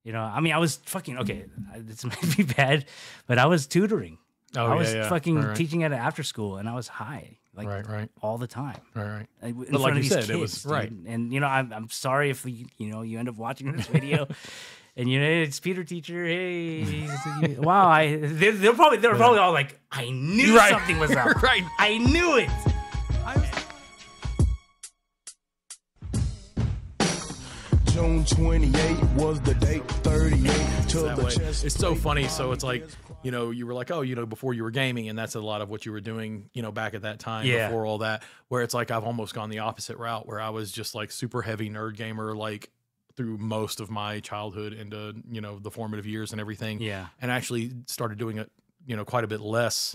You know, I mean, I was fucking okay. This might be bad, but I was tutoring. I was fucking teaching at an after school, and I was high, like all the time. Right. But like you said, kids, it was right. And you know, I'm sorry if you end up watching this video, and you know it's Peter Teacher. Hey, wow! They're probably all like, I knew something was up. Right. I knew it. June 28 was the date, 38 to the chest. It's so funny. So it's like, you know, you were like, oh, you know, before you were gaming, and that's a lot of what you were doing, you know, back at that time before all that, where it's like I've almost gone the opposite route, where I was just like super heavy nerd gamer, like through most of my childhood into, you know, the formative years and everything. Yeah. And actually started doing it, you know, quite a bit less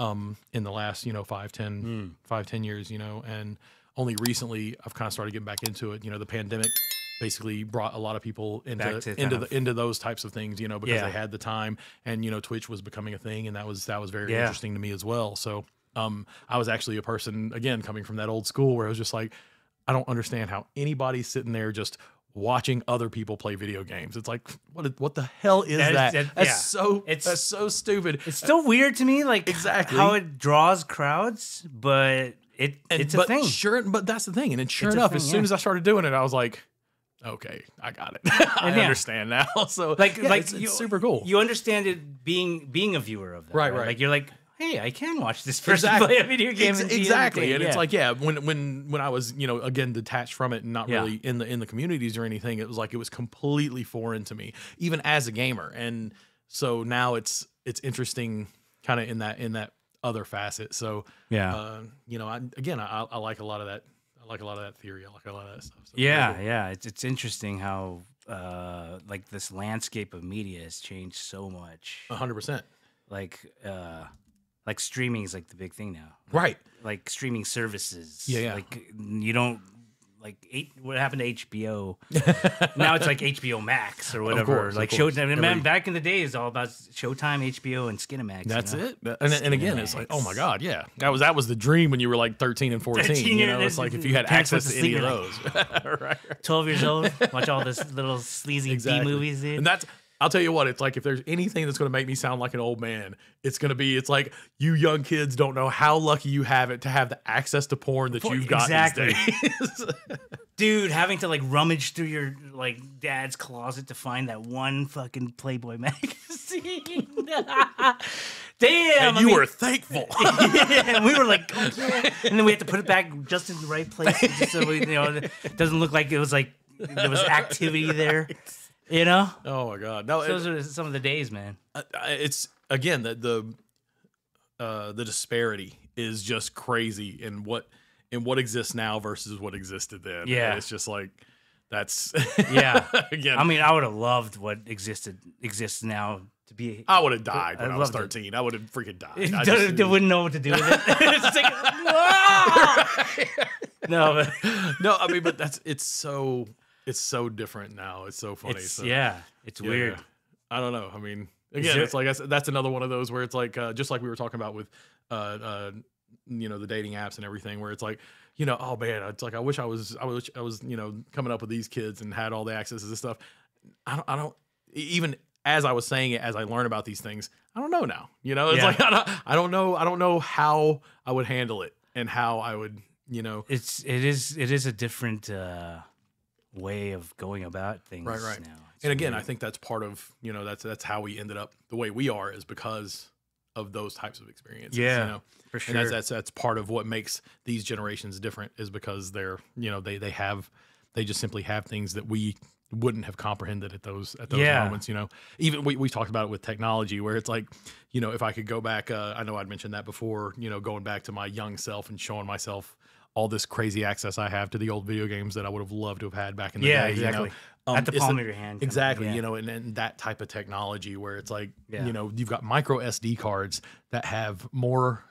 in the last, you know, 5-10 years, you know, and only recently I've kind of started getting back into it. You know, the pandemic basically brought a lot of people into those types of things, you know, because they had the time, and you know, Twitch was becoming a thing, and that was very interesting to me as well. So I was actually a person, again, coming from that old school, where I was just like, I don't understand how anybody's sitting there just watching other people play video games. It's like, what the hell is that? That's so stupid. It's still weird to me, like how it draws crowds, but it's a thing. Sure, but that's the thing. And then sure enough, as soon as I started doing it, I was like, okay, I got it. I understand now. So it's super cool. You understand it being a viewer of that, right? Like you're like, hey, I can watch this person play a video game. Exactly. And it's like, when I was, you know, again, detached from it and not really in the communities or anything, it was like it was completely foreign to me, even as a gamer. And so now it's interesting kind of in that other facet. So you know, I like a lot of that. I like a lot of that theory. I like a lot of that stuff. So It's interesting how like this landscape of media has changed so much. 100%. Like streaming is like the big thing now, right? Like streaming services. Yeah. Like you don't what happened to HBO? Now it's like HBO Max or whatever. Like Showtime. Man, back in the day, it's all about Showtime, HBO, and Cinemax. That's it. And again, it's like, oh my god, yeah, that was the dream when you were like 13 and 14. You know, it's like if you had access to any of those. Right. 12 years old, watch all this little sleazy B movies. Dude. And I'll tell you what, it's like if there's anything that's going to make me sound like an old man, it's like you young kids don't know how lucky you have it to have the access to porn that you've got these days. Dude, having to like rummage through your like dad's closet to find that one fucking Playboy magazine. Damn, and you were thankful. And we were like, okay. And then we had to put it back just in the right place, just so we, you know, it doesn't look like it was like there was activity there. You know? Oh my god! No, those are some of the days, man. It's again the disparity is just crazy in what exists now versus what existed then. Yeah, and it's just like that's Again, I mean, I would have loved what exists now to be. I would have died when I was 13. I would have freaking died. They wouldn't know what to do with it. It's like, no, I mean, but it's so different now. It's so funny. It's weird. I don't know. I mean, again, it's like that's another one of those where it's like just like we were talking about with you know, the dating apps and everything, where it's like, you know, oh man, it's like I wish I was you know, coming up with these kids and had all the access to this stuff. I don't even as I was saying it, as I learn about these things, I don't know now. You know, it's like I don't know how I would handle it and how I would, you know. It is a different way of going about things right now. And again, I think that's part of, you know, that's how we ended up the way we are, is because of those types of experiences. Yeah, you know? for sure. And that's part of what makes these generations different, is because they're, you know, they just simply have things that we wouldn't have comprehended at those moments, you know. Even we talked about it with technology, where it's like, you know, if I could go back, I know I'd mentioned that before, you know, going back to my young self and showing myself all this crazy access I have to the old video games that I would have loved to have had back in the day. Exactly. You know? At the palm of your hand. Exactly. You know, and that type of technology where it's like, you know, you've got micro SD cards that have more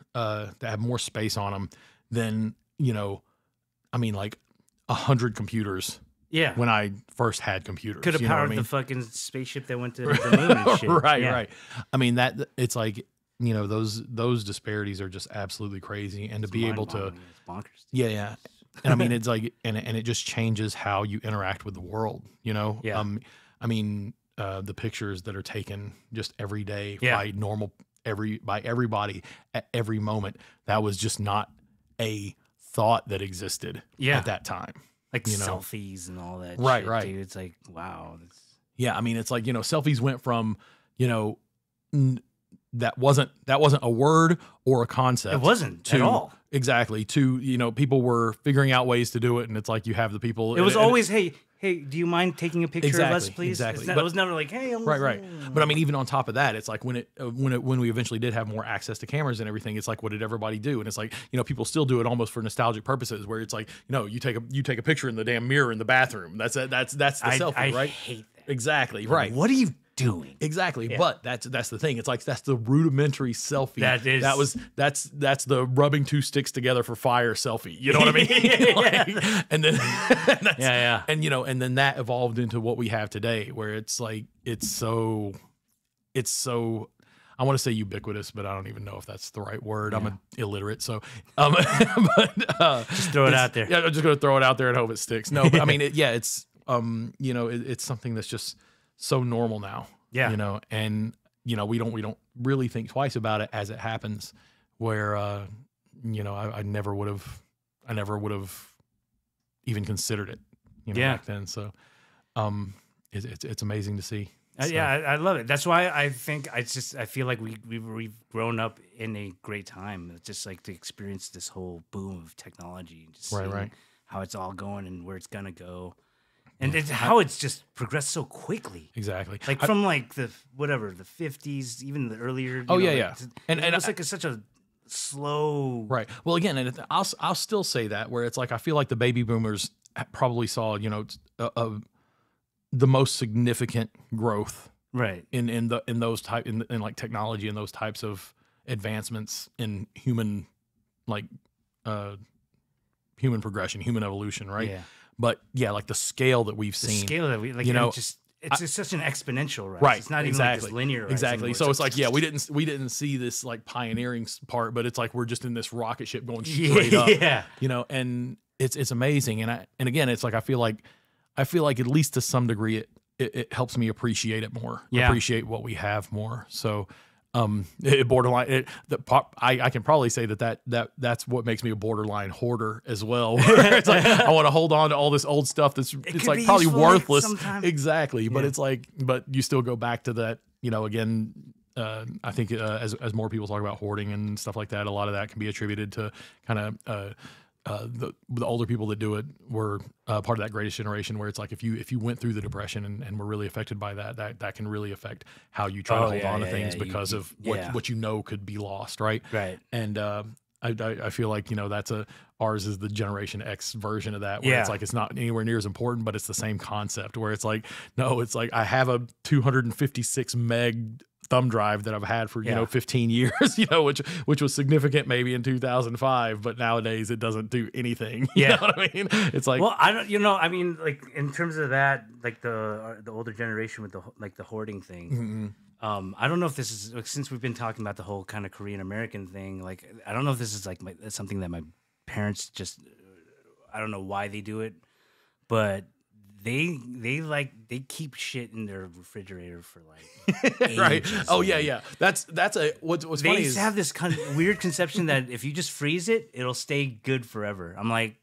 space on them than, you know, I mean, like 100 computers. Yeah. When I first had computers. Could have powered the fucking spaceship that went to the moon and shit. Right. I mean, that it's like, you know, those disparities are just absolutely crazy, and to be able to, it's bonkers. Yeah. And I mean, it's like, and it just changes how you interact with the world, you know? Yeah. I mean, the pictures that are taken just every day Yeah. by everybody at every moment, that was just not a thought that existed at that time. Like selfies and all that. Right, shit, right. Dude, it's like, wow. Yeah, I mean, it's like, selfies went from, that wasn't a word or a concept. It wasn't at all. Exactly. To, people were figuring out ways to do it, and it's like you have the people. It was always, hey, do you mind taking a picture of us, please? Exactly. It was never like, hey, right. But I mean, even on top of that, it's like when we eventually did have more access to cameras and everything, it's like, what did everybody do? And it's like, people still do it almost for nostalgic purposes, where it's like, you take a picture in the damn mirror in the bathroom. That's the selfie, right? I hate that. Exactly. Right. What are you doing? Exactly. Yeah. But that's the thing. It's like, that's the rudimentary selfie. That's the rubbing two sticks together for fire selfie. You know what I mean? And then and then that evolved into what we have today, where it's like, it's so I want to say ubiquitous, but I don't even know if that's the right word. Yeah. I'm illiterate, so just throw it out there. Yeah, I'm just gonna throw it out there and hope it sticks. No, but I mean, it's it's something that's just so normal now. Yeah. And we don't really think twice about it as it happens. Where I never would have even considered it. Back then. So it's amazing to see. So. Yeah, I love it. That's why I think I feel like we've grown up in a great time. It's just like to experience this whole boom of technology and just seeing how it's all going and where it's gonna go. And how it's just progressed so quickly. Exactly. Like from like the 50s, even the earlier. And it's like such a slow. Right. Well, again, and I'll still say that, where it's like, I feel like the baby boomers probably saw the most significant growth. Right. In those type in like technology and those types of advancements in human progression, human evolution. Right. Yeah. But like the scale that we've seen, it's just such an exponential rise. Right. It's not even like this linear rise. Exactly. So it's like, we didn't see this like pioneering part, but it's like, we're just in this rocket ship going straight up. Yeah. And it's amazing. And again, it's like, I feel like at least to some degree it helps me appreciate it more. Yeah. Appreciate what we have more. So borderline. I can probably say that's what makes me a borderline hoarder as well. It's like, I want to hold on to all this old stuff it's like probably worthless. Exactly, but it's like, but you still go back to that. Again, I think as more people talk about hoarding and stuff like that, a lot of that can be attributed to kind of. The older people that do it were part of that greatest generation, where it's like, if you went through the Depression and were really affected by that can really affect how you try to hold on to things because of what could be lost, right? Right. And I feel like ours is the Generation X version of that, where it's like, it's not anywhere near as important, but it's the same concept, where it's like, no, it's like, I have a 256 meg thumb drive that I've had for 15 years, which was significant maybe in 2005, but nowadays it doesn't do anything. You know what I mean? It's like, well, I don't, I mean, like in terms of that, like the older generation with the hoarding thing. Mm-hmm. I don't know if this is, since we've been talking about the whole kind of Korean American thing, like I don't know if this is like something that my parents just, I don't know why they do it, but they keep shit in their refrigerator for like ages. Right. Oh yeah. That's what's funny is they have this kind of weird conception that if you just freeze it, it'll stay good forever. I'm like,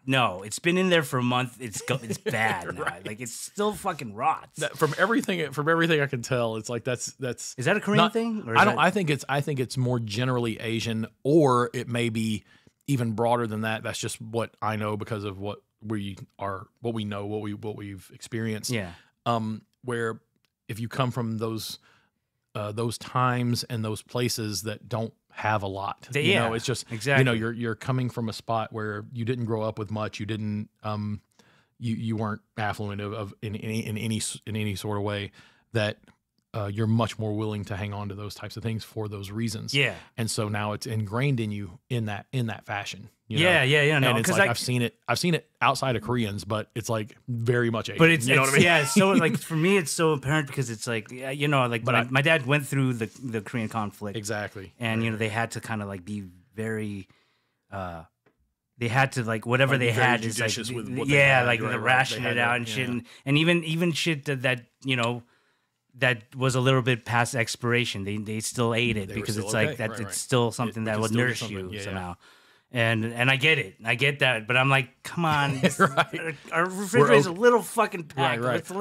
no, it's been in there for a month. It's bad now. Right. Like, it's still fucking rots. From everything I can tell, it's like that's. Is that a Korean thing? Or I think it's more generally Asian, or it may be even broader than that. That's just what I know because of what we know, what we've experienced. Yeah. Where if you come from those times and those places that don't have a lot, it's just exactly. You're coming from a spot where you didn't grow up with much. You didn't you weren't affluent in any sort of way that. You're much more willing to hang on to those types of things for those reasons. Yeah. And so now it's ingrained in you in that fashion. Yeah. No, and it's like, I've seen it outside of Koreans, but it's like very much Asian. But it's, what I mean? Yeah. So like for me, it's so apparent because it's like, but my dad went through the Korean conflict. Exactly. And, they had to kind of like be very, they had to like whatever they had is like, with what they had, like ration it out and shit. And even shit that that was a little bit past expiration. They still ate it because it's like that. It's still something that will nourish you somehow. And I get it. I get that. But I'm like, come on. Our refrigerator is a little fucking packed. Let's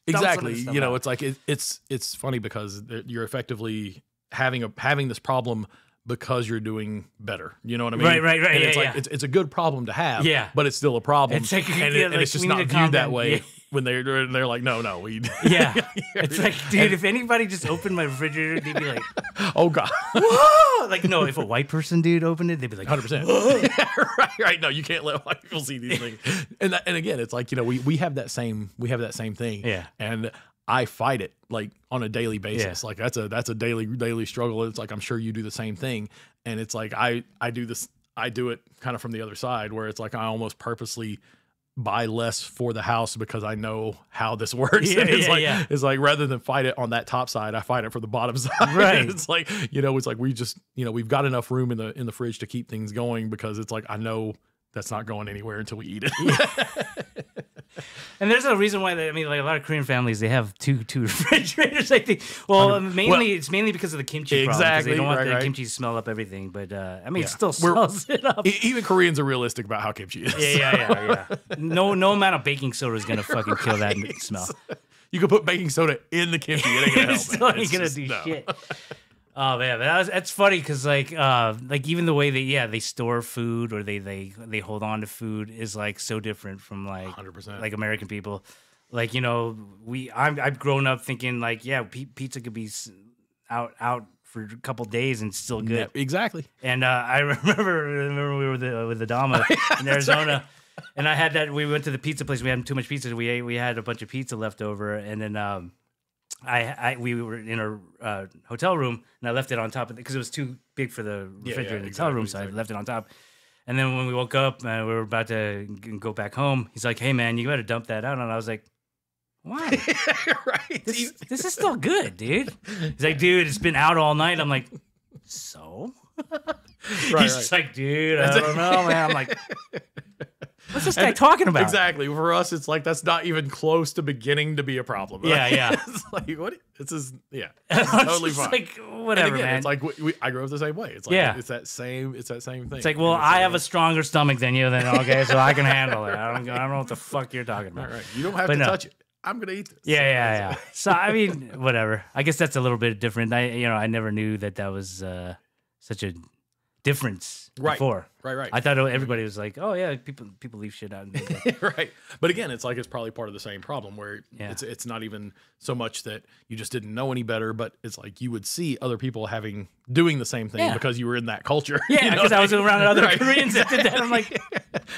exactly. You know, it's like it's funny because you're effectively having this problem because you're doing better. You know what I mean? Right. And it's like it's a good problem to have. Yeah. But it's still a problem. It's like, and it's just not viewed that way when they're like, no, we. Yeah. It's like, dude, if anybody just opened my refrigerator, they'd be like, oh god. Whoa! Like, no, if a white person dude opened it, they'd be like 100%. Right. No, you can't let white people see these things. And again, it's like, you know, we have that same thing. Yeah. And I fight it like on a daily basis. Like that's a daily struggle. It's like, I'm sure you do the same thing. And it's like, I do it kind of from the other side where it's like, I almost purposely buy less for the house because I know how this works. It's like rather than fight it on that top side, I fight it for the bottom side. Right. It's like, you know, it's like we just, you know, we've got enough room in the fridge to keep things going because it's like, I know that's not going anywhere until we eat it. And there's a reason why like a lot of Korean families, they have two refrigerators, I think. Well, it's mainly because of the kimchi problem. Exactly. They don't want the kimchi to smell up everything. But I mean, it still smells it up. Even Koreans are realistic about how kimchi is. Yeah. No amount of baking soda is gonna fucking kill that smell. You could put baking soda in the kimchi. It ain't gonna help. Still ain't gonna do shit. Oh man, that's funny because like even the way they store food or they hold on to food is like so different from like 100%. like American people. Like, you know, I've grown up thinking like, pizza could be out for a couple days and still good. Yeah, exactly. And I remember we were with the Dama in Arizona. And I had that. We went to the pizza place. We had too much pizza. We had a bunch of pizza left over, and then we were in a hotel room, and I left it on top of it because it was too big for the refrigerator in the hotel room, so I left it on top. And then when we woke up, we were about to go back home. He's like, "Hey man, you got to dump that out." And I was like, "Why? Right? This is still good, dude." He's like, "Dude, it's been out all night." I'm like, "So?" He's just like, "Dude, I don't know, man." I'm like, what's this guy talking about? Exactly. For us, it's like that's not even close to beginning to be a problem. Right? Yeah. It's like, what? This is, totally fine. Like, whatever, again, man. It's like I grew up the same way. It's like it's that same thing. It's like, well, I have a stronger stomach than you, then okay, so I can handle it. I don't know what the fuck you're talking about. All right. You don't have to touch it. I'm gonna eat this. Yeah. So I mean, whatever. I guess that's a little bit different. I never knew that was such a difference before. Right. I thought everybody was like, oh yeah, people leave shit out. Right. But again, it's like it's probably part of the same problem where it's not even so much that you just didn't know any better, but it's like you would see other people doing the same thing because you were in that culture. Yeah, because I was around other Koreans that did that. I'm like,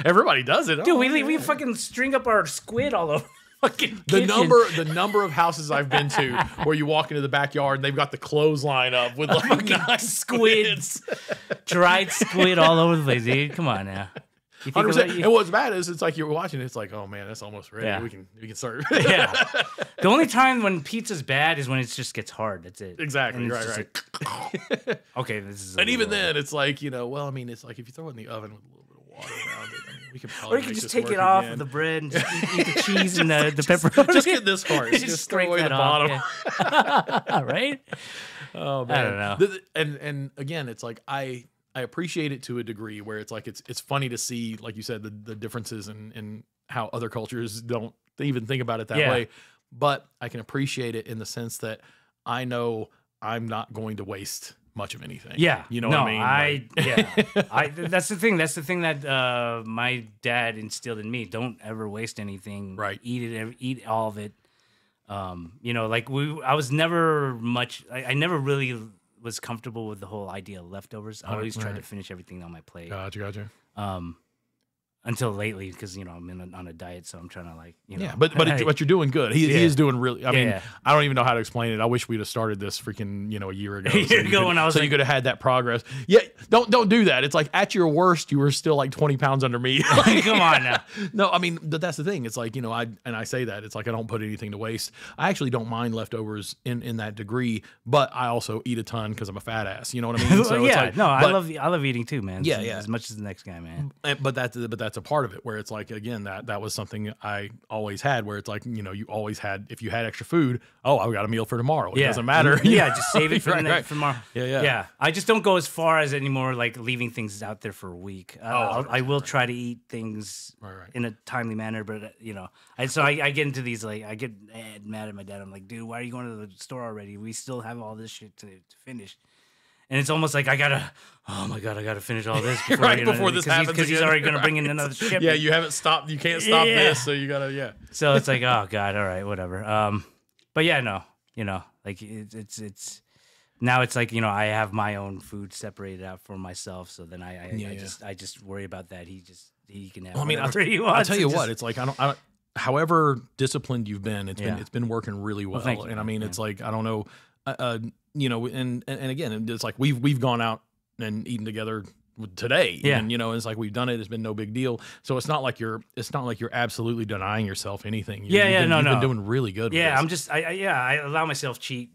everybody does it. Dude, we fucking string up our squid all over. The number of houses I've been to where you walk into the backyard and they've got the clothesline up with like squids, dried squid all over the place, dude. Come on now. 100%. And what's bad is it's like you're watching, it's like, oh man, that's almost ready. Yeah. We can start. Yeah. The only time when pizza's bad is when it just gets hard. That's it. Exactly. Right. Like, okay, this is. And even then, it's like, well, I mean, it's like if you throw it in the oven with a little bit of water around it, I mean, we can probably. Or you can just take it off of the bread and just eat the cheese and the pepperoni. Just get this part. Just throw away the bottom. Yeah. Right? Oh man, I don't know. And again, it's like I appreciate it to a degree where it's like it's funny to see, like you said, the differences in how other cultures don't even think about it that way. But I can appreciate it in the sense that I know I'm not going to waste much of anything. Yeah. You know what I mean? That's the thing. That's the thing that my dad instilled in me. Don't ever waste anything. Right. Eat all of it. Like I was never much. I never really was comfortable with the whole idea of leftovers. I always tried to finish everything on my plate. Gotcha. Until lately, because I'm on a diet, so I'm trying to but you're doing good. He is doing really. I mean, I don't even know how to explain it. I wish we'd have started this freaking a year ago. When I was you could have had that progress. Yeah, don't do that. It's like at your worst, you were still like 20 pounds under me. Come on now. No, I mean that's the thing. It's like I say that it's like I don't put anything to waste. I actually don't mind leftovers in that degree, but I also eat a ton because I'm a fat ass. You know what I mean? So I love eating too, man. Yeah. As much as the next guy, man. But that's a part of it where it's like, again, that was something I always had where it's like, you know, you always had, if you had extra food, oh, I've got a meal for tomorrow. It doesn't matter. Yeah, just save it for, right. for tomorrow. Yeah. Yeah, I just don't go as far as anymore, like leaving things out there for a week. I will try to eat things in a timely manner, but, you know, I get into these, like, I get mad at my dad. I'm like, dude, why are you going to the store already? We still have all this shit to finish. And it's almost like I gotta finish all this before this happens because he's already gonna bring in another shipment. Yeah, you haven't stopped. You can't stop this, so you gotta So it's like, oh god, all right, whatever. But yeah, no, you know, like it's now it's like, you know, I have my own food separated out for myself. So then I just worry about that. He can have. Well, I mean, I'll tell you what, it's like I don't. However disciplined you've been, it's been working really well. And I mean, it's like I don't know. You know, and again, it's like we've gone out and eaten together today, and you know, it's like we've done it. It's been no big deal. So it's not like you're absolutely denying yourself anything. You've been doing really good. Yeah, with I'm just I allow myself cheat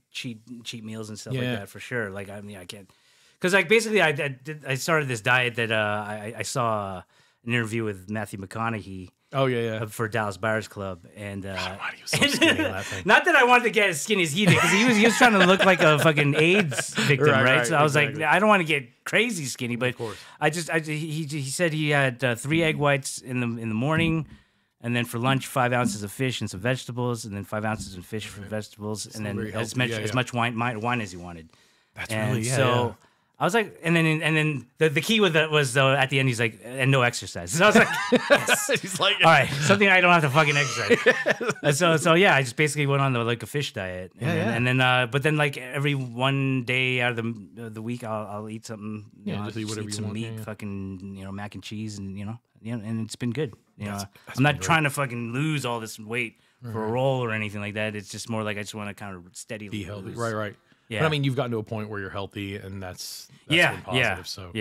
meals and stuff like that for sure. Like I mean, I can't because like basically I started this diet that I saw an interview with Matthew McConaughey. Oh yeah. For Dallas Buyers Club, and he was so skinny on that thing. Not that I wanted to get as skinny as he did, because he was trying to look like a fucking AIDS victim, right? So I was like, I don't want to get crazy skinny, but he said he had 3 egg whites in the morning, and then for lunch 5 ounces of fish and some vegetables, and then 5 ounces of fish for vegetables, and then as much wine as he wanted. That's really I was like, and then the key with it was though at the end he's like, and no exercise. So I was like, yes. He's like, all right, something I don't have to fucking exercise. so yeah, I just basically went on like a fish diet. And then but then like every one day out of the week I'll eat something. Just eat whatever you want. Meat, fucking mac and cheese, and and it's been good. That's I'm not trying to fucking lose all this weight for a roll or anything like that. It's just more like I just want to kind of steadily be healthy. lose. Right. Yeah. But I mean, you've gotten to a point where you're healthy, and that's been positive. So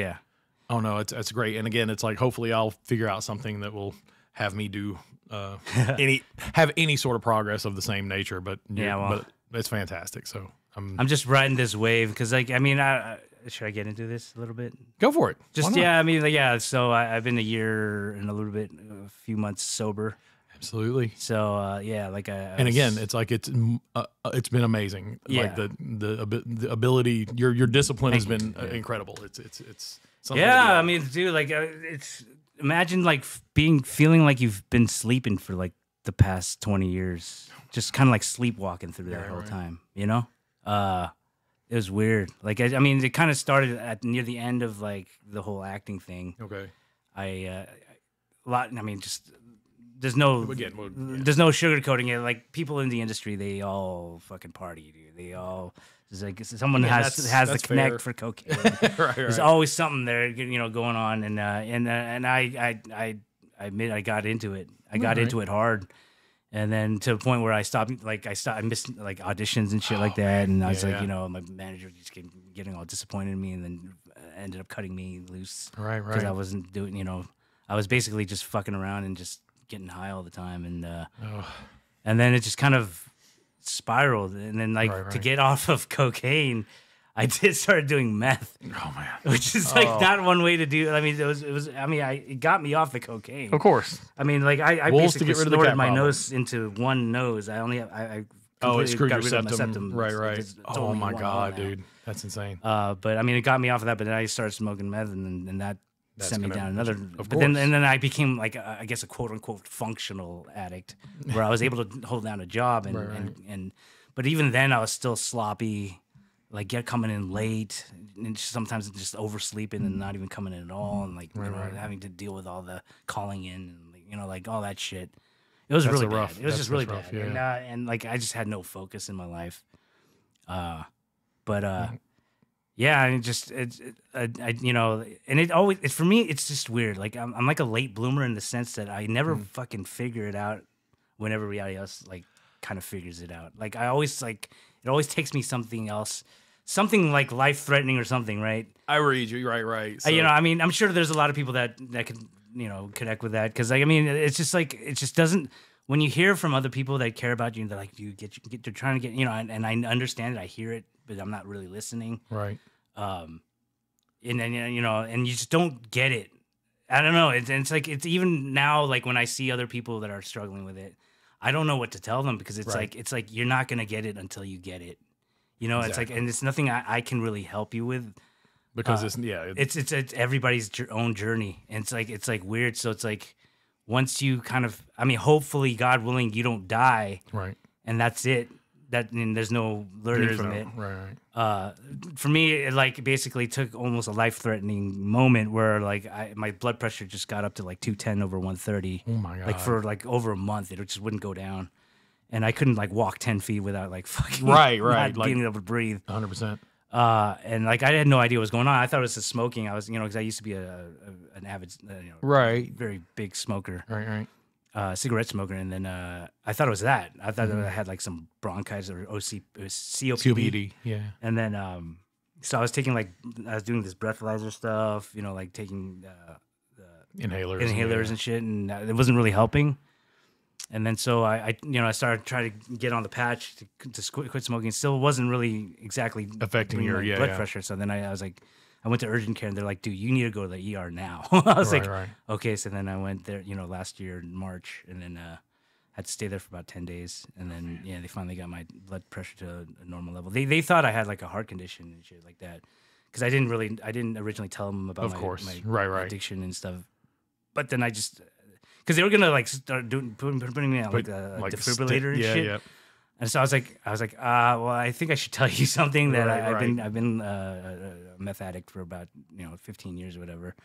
oh no, it's great. And again, it's like hopefully I'll figure out something that will have me do any sort of progress of the same nature. But but it's fantastic. So I'm just riding this wave because like I mean, should I get into this a little bit? Go for it. Just I mean So I've been a year and a few months sober. Absolutely. So and again, it's like it's been amazing. Like the ability, your discipline has been incredible. It's something. Yeah, I mean, dude, like it's imagine like feeling like you've been sleeping for like the past 20 years, just kind of like sleepwalking through that whole time. You know, it was weird. Like I mean, it kind of started at near the end of like the whole acting thing. Okay. There's no sugarcoating it. Like people in the industry, they all fucking party, dude. They all it's like someone has the connect for cocaine. There's always something there, going on. And I admit I got into it. I got into it hard, and then to the point where I stopped. Like I missed like auditions and shit like that. And I was like, my manager just getting all disappointed in me, and then ended up cutting me loose. Right. Because I wasn't doing. I was basically just fucking around and just getting high all the time, and then it just kind of spiraled, and then to get off of cocaine, I started doing meth. Oh man, which is like not one way to do. I mean, it got me off the cocaine. Of course. I mean, like I basically snorted my nose into one nose. I screwed got your rid of my septum. Right. Oh my god, dude, that's insane. But I mean, it got me off of that. But then I started smoking meth, and that sent me down another. But then I became like I guess a quote unquote functional addict, where I was able to hold down a job and but even then I was still sloppy, like coming in late, and sometimes just oversleeping and not even coming in at all, and having to deal with all the calling in and like all that shit. It was really rough. It was just really bad, and like I just had no focus in my life. Yeah, and and it always for me it's just weird. Like I'm like a late bloomer in the sense that I never fucking figure it out when everybody else like kind of figures it out. Like I always it always takes me something else, something like life threatening or something, right? I read you, right. So. I mean, I'm sure there's a lot of people that can connect with that, because like I mean, it's just like it just doesn't. When you hear from other people that care about you, they're like, they're trying to get, and I understand it, I hear it, but I'm not really listening. Right. And then, and you just don't get it I don't know. It's like, it's even now, like when I see other people that are struggling with it, I don't know what to tell them because it's like you're not gonna get it until you get it. You know, it's like, and it's nothing I can really help you with because it's everybody's own journey, and it's like weird. So it's like once you kind of, I mean, hopefully, God willing, you don't die, right, and that's it. And there's no learning from it. Right. For me, it like basically took almost a life-threatening moment where like my blood pressure just got up to like 210 over 130. Oh my God! Like for like over a month, it just wouldn't go down, and I couldn't like walk 10 feet without like fucking not like, being able to breathe. 100%. And like I had no idea what was going on. I thought it was just smoking. I was, because I used to be an avid, very big smoker. Right. Cigarette smoker, and then I thought it was that. I thought that I had like some bronchitis or COPD. Yeah. And then so I was taking I was doing this breathalyzer stuff, like taking the inhalers and shit, and it wasn't really helping. And then so I started trying to get on the patch to quit smoking. It still wasn't really exactly affecting your blood pressure. So then I was like, I went to urgent care and they're like, dude, you need to go to the ER now. I was okay. So then I went there, last year in March, and then had to stay there for about 10 days. And then, they finally got my blood pressure to a normal level. They thought I had like a heart condition and shit like that. Cause I didn't originally tell them about my addiction and stuff. But then I just, cause they were going to like start putting me on like a defibrillator and shit. Yeah. And so I was like, well, I think I should tell you something that I've been a meth addict for about 15 years or whatever.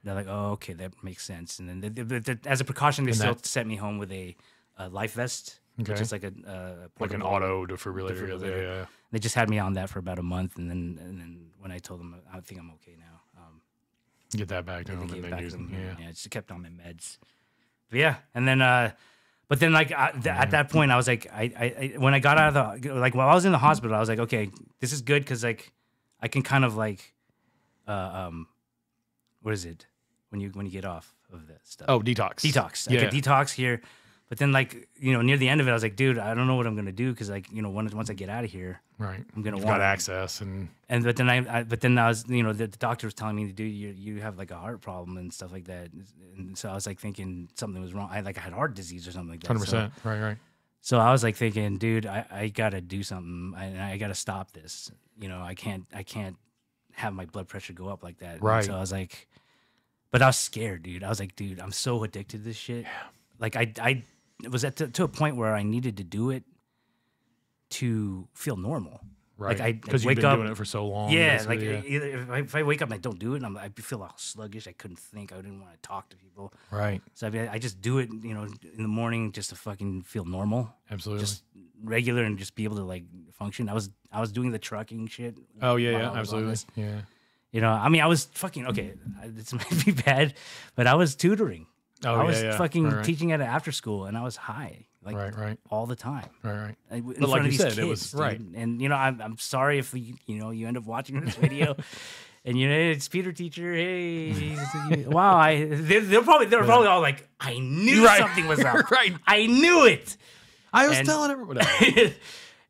They're like, oh, okay, that makes sense. And then they, as a precaution, they still sent me home with a life vest, which is like an auto defibrillator. Yeah. They just had me on that for about a month, and then when I told them I think I'm okay now, get that back to them, and then use them. Yeah, just kept on my meds. But yeah, and then. But then, like at that point, I was like, I when I got out of while I was in the hospital, I was like, okay, this is good because like I can kind of like, what is it when you get off of that stuff? Oh, detox. I could detox here, but then like near the end of it, I was like, dude, I don't know what I'm gonna do because like once I get out of here, right, I'm gonna got access but then I was the doctor was telling me to do you have like a heart problem and stuff like that, and so I was like thinking something was wrong. I had heart disease or something like that. 100%. Right. So I was like thinking, dude, I gotta do something. I gotta stop this. I can't have my blood pressure go up like that. Right. And so I was like, but I was scared, dude. I was like, dude, I'm so addicted to this shit. Yeah. Like I was to a point where I needed to do it to feel normal. Right. Like because you've been doing it for so long. Yeah. Like if I wake up and I don't do it, and I feel all sluggish. I couldn't think. I didn't want to talk to people. Right. So I just do it, in the morning just to fucking feel normal. Absolutely. Just regular and just be able to like function. I was doing the trucking shit. Oh yeah, absolutely. Yeah. I mean, I was fucking okay. This might be bad, but I was tutoring. I was fucking teaching at an after school, and I was high, like all the time. Right. But like you said, kids, it was right. And I'm sorry if you end up watching this video, and it's Peter teacher. Hey, wow! They're probably all like, I knew something was up. Right. I knew it. I was telling everybody.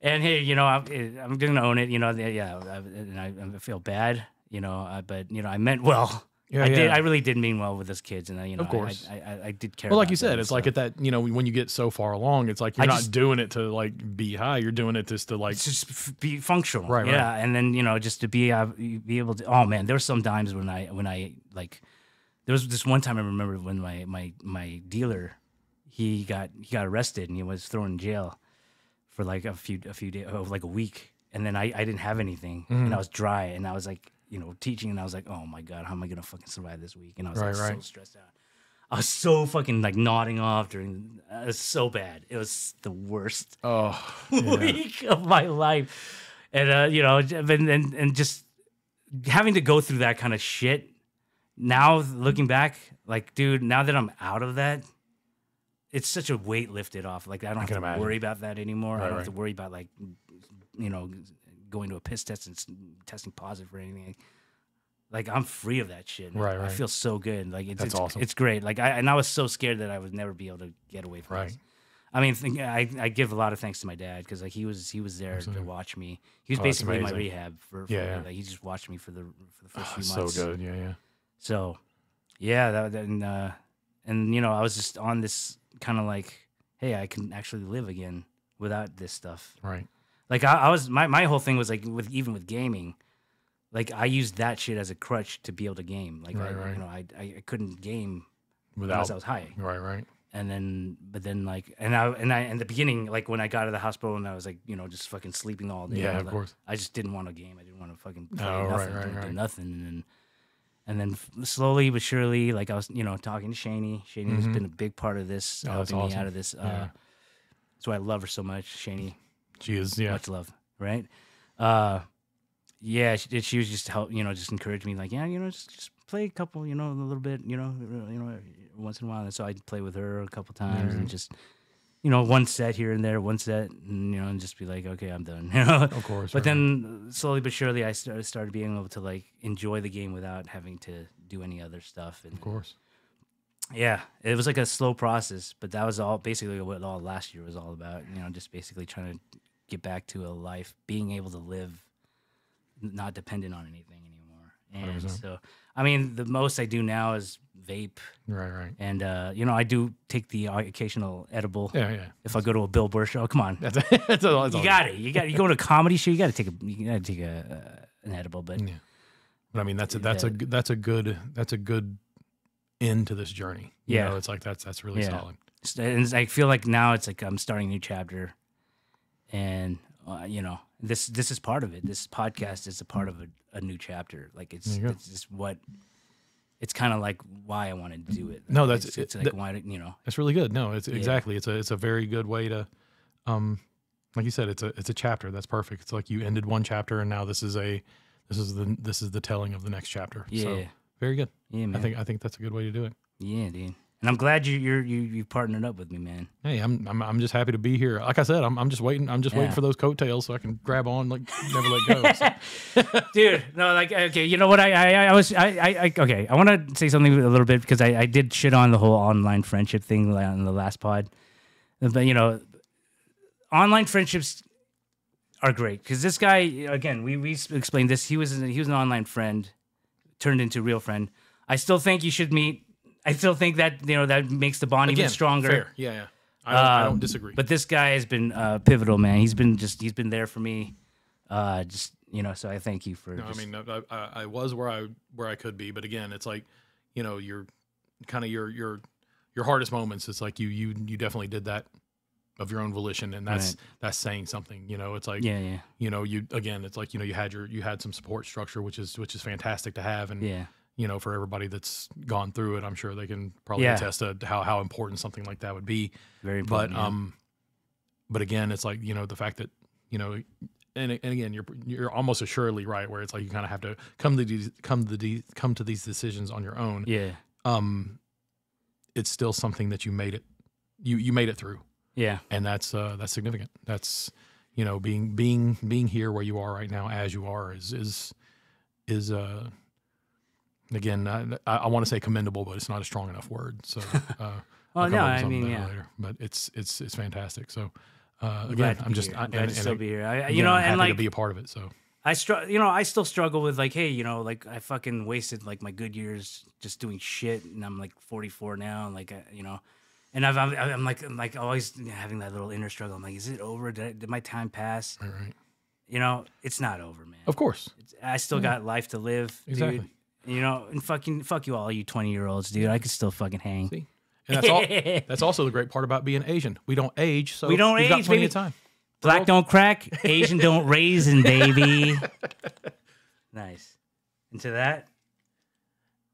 And hey, I'm gonna own it. And I feel bad. But I meant well. Yeah, I really did mean well with those kids, and of course, I did care. Well, like you said, it's like at that, when you get so far along, it's like you're not doing it to like be high. You're doing it just to like be functional, right? Yeah, and then just to be able to. Oh man, there were some times when I like, there was this one time I remember when my dealer, he got arrested and he was thrown in jail for like a few days, like a week, and then I didn't have anything, and I was dry, and I was like. Teaching, and I was like, oh my God, how am I gonna fucking survive this week? And I was so stressed out. I was so fucking like nodding off it was so bad. It was the worst week of my life. And and just having to go through that kind of shit. Now looking back, like, dude, now that I'm out of that, it's such a weight lifted off. Like I don't have to worry about that anymore. I don't have to worry about like, going to a piss test and testing positive for anything. Like I'm free of that shit. Right. I feel so good. Like it's awesome. It's great. Like I was so scared that I would never be able to get away from this. I mean, I give a lot of thanks to my dad because like he was there to watch me. He was basically my rehab for like he just watched me for the first few months. So good. Yeah. So, Yeah, and you know, I was just on this kind of like, hey, I can actually live again without this stuff. Right. Like I was, my whole thing was like even with gaming, like I used that shit as a crutch to be able to game. Like right. You know, I couldn't game Without, unless I was high. Right. And then, but then like, and I in the beginning, like when I got out of the hospital and I was like, you know, just fucking sleeping all day. Yeah, of course. I just didn't want to game. I didn't want to fucking play nothing. Do nothing. And then slowly but surely, like I was, you know, talking to Shani. Shani has been a big part of this, helping me out of this. That's why I love her so much, Shani. She is, yeah. Much love, right? Yeah, she was just just encouraged me, like, yeah, you know, just play a couple, you know, a little bit, you know, once in a while. And so I'd play with her a couple times and just, you know, one set here and there, and, you know, and just be like, okay, I'm done. You know? Of course. But then slowly but surely, I started being able to like enjoy the game without having to do any other stuff. And, of course. Yeah, it was like a slow process, but that was all basically what all last year was all about. You know, just basically trying to get back to a life, being able to live, not dependent on anything anymore. And 100%. so, I mean, the most I do now is vape. Right. And, you know, I do take the occasional edible. Yeah. If I go to a Bill Burr show, come on. That's You got it. You go to a comedy show, you got to take an edible. But, yeah. But I mean, that's a good end to this journey. You know, it's like that's really solid. And I feel like now it's like I'm starting a new chapter, and you know, this is part of it. This podcast is a part of a new chapter. Like it's just what. It's kind of like why I wanted to do it. No, it's like why, you know. That's really good. No, it's exactly. It's a very good way to, like you said, it's a chapter. That's perfect. It's like you ended one chapter and now this is the telling of the next chapter. Yeah. So, very good. Yeah, man. I think that's a good way to do it. Yeah, dude. And I'm glad you partnered up with me, man. Hey, I'm just happy to be here. Like I said, I'm just waiting. I'm just waiting for those coattails so I can grab on, like never let go. So. Dude, no, like okay, you know what? I want to say something a little bit because I did shit on the whole online friendship thing on the last pod, but you know, online friendships are great because this guy, again, we explained this. He was an online friend, turned into a real friend. I still think you should meet. I still think that, you know, that makes the bond even stronger. Fair. Yeah. I don't disagree. But this guy has been pivotal, man. He's been there for me. Just, you know, so I thank you for. No, I mean, I was where I could be, but again, it's like, you know, you're kind of your hardest moments. It's like you definitely did that of your own volition, and that's saying something. You know, it's like you know, it's like, you know, you had some support structure, which is fantastic to have, and you know, for everybody that's gone through it, I'm sure they can probably attest to how important something like that would be. Very important. But again, it's like, you know, the fact that, you know, and again, you're almost assuredly right, where it's like you kind of have to come to these decisions on your own. Yeah. It's still something that you made it. You made it through. Yeah. And that's significant. That's, you know, being here where you are right now as you are is again, I want to say commendable, but it's not a strong enough word. So, well, no, I mean, later, but it's fantastic. So, again, I'm just glad to still be here. You know, and like to be a part of it. So, I still struggle with like, hey, you know, like I fucking wasted like my good years just doing shit, and I'm like 44 now, and like you know, and I'm like always having that little inner struggle. I'm like, is it over? Did my time pass? Right. You know, it's not over, man. Of course, I still got life to live. Exactly. Dude. You know, and fuck you all, you 20-year-olds, dude. I could still fucking hang. See? And that's also the great part about being Asian. We don't age, so we don't age, got plenty baby. of time. Black don't crack, Asian don't raisin, baby. Nice. And to that,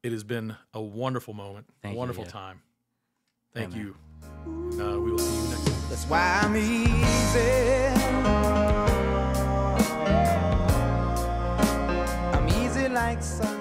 it has been a wonderful moment, a wonderful time. Thank you. We will see you next time. That's why I'm easy. I'm easy like sun.